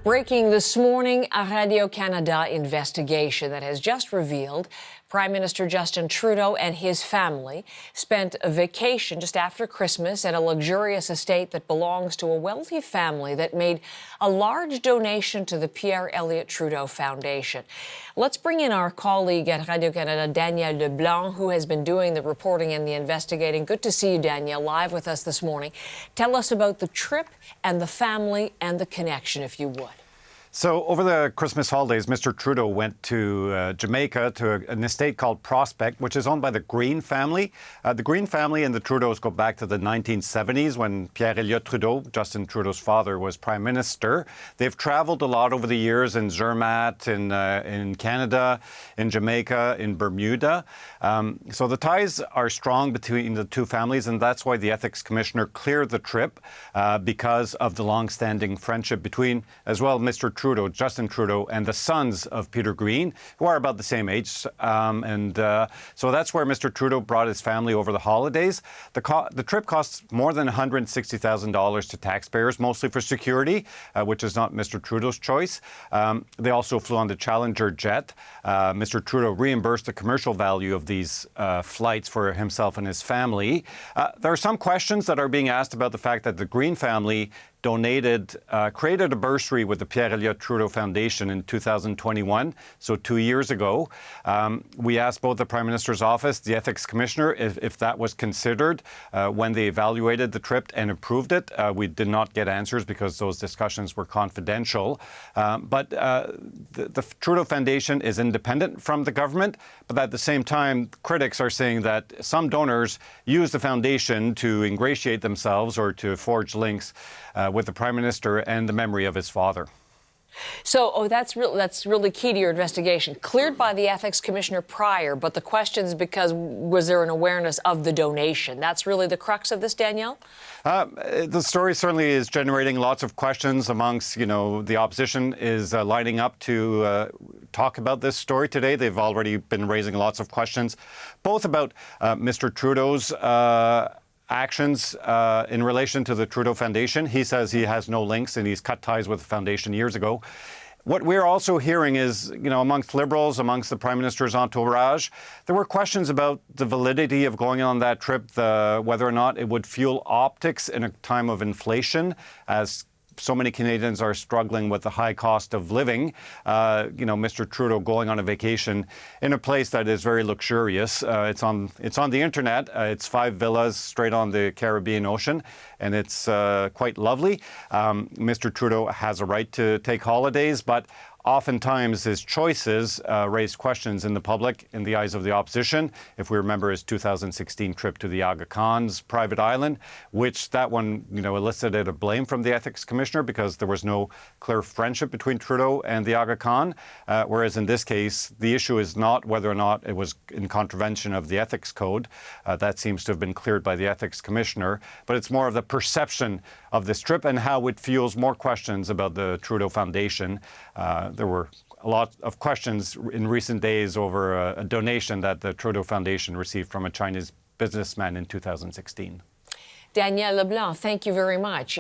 Breaking this morning, a Radio-Canada investigation that has just revealed Prime Minister Justin Trudeau and his family spent a vacation just after Christmas at a luxurious estate that belongs to a wealthy family that made a large donation to the Pierre Elliott Trudeau Foundation. Let's bring in our colleague at Radio-Canada, Danielle Leblanc, who has been doing the reporting and the investigating. Good to see you, Danielle, live with us this morning. Tell us about the trip and the family and the connection, if you would. So over the Christmas holidays, Mr. Trudeau went to Jamaica to an estate called Prospect, which is owned by the Green family. The Green family and the Trudeaus go back to the 1970s when Pierre Elliott Trudeau, Justin Trudeau's father, was Prime Minister. They've traveled a lot over the years in Zermatt, in Canada, in Jamaica, in Bermuda. So the ties are strong between the two families, and that's why the Ethics Commissioner cleared the trip because of the long-standing friendship between, as well, Mr. Trudeau, Justin Trudeau, and the sons of Peter Green, who are about the same age. So that's where Mr. Trudeau brought his family over the holidays. The trip costs more than $160,000 to taxpayers, mostly for security, which is not Mr. Trudeau's choice. They also flew on the Challenger jet. Mr. Trudeau reimbursed the commercial value of these flights for himself and his family. There are some questions that are being asked about the fact that the Green family created a bursary with the Pierre Elliott Trudeau Foundation in 2021, so 2 years ago. We asked both the Prime Minister's office, the Ethics Commissioner, if that was considered when they evaluated the trip and approved it. We did not get answers because those discussions were confidential. But the Trudeau Foundation is independent from the government, but at the same time, critics are saying that some donors use the foundation to ingratiate themselves or to forge links with the Prime Minister and the memory of his father. So, that's really key to your investigation. Cleared by the Ethics Commissioner prior, but the question's because was there an awareness of the donation? That's really the crux of this, Danielle? The story certainly is generating lots of questions amongst, the opposition is lining up to talk about this story today. They've already been raising lots of questions, both about Mr. Trudeau's actions in relation to the Trudeau Foundation. He says he has no links and he's cut ties with the foundation years ago. What we're also hearing is, amongst Liberals, amongst the Prime Minister's entourage, there were questions about the validity of going on that trip, whether or not it would fuel optics in a time of inflation, as so many Canadians are struggling with the high cost of living. Mr. Trudeau going on a vacation in a place that is very luxurious. It's on the internet. It's 5 villas straight on the Caribbean Ocean, and it's quite lovely. Mr. Trudeau has a right to take holidays, but oftentimes his choices raise questions in the public, in the eyes of the opposition. If we remember his 2016 trip to the Aga Khan's private island, which that one, elicited a blame from the Ethics Commissioner because there was no clear friendship between Trudeau and the Aga Khan. Whereas in this case, the issue is not whether or not it was in contravention of the Ethics Code. That seems to have been cleared by the Ethics Commissioner. But it's more of the perception of this trip and how it fuels more questions about the Trudeau Foundation. There were a lot of questions in recent days over a donation that the Trudeau Foundation received from a Chinese businessman in 2016. Danielle Leblanc, thank you very much.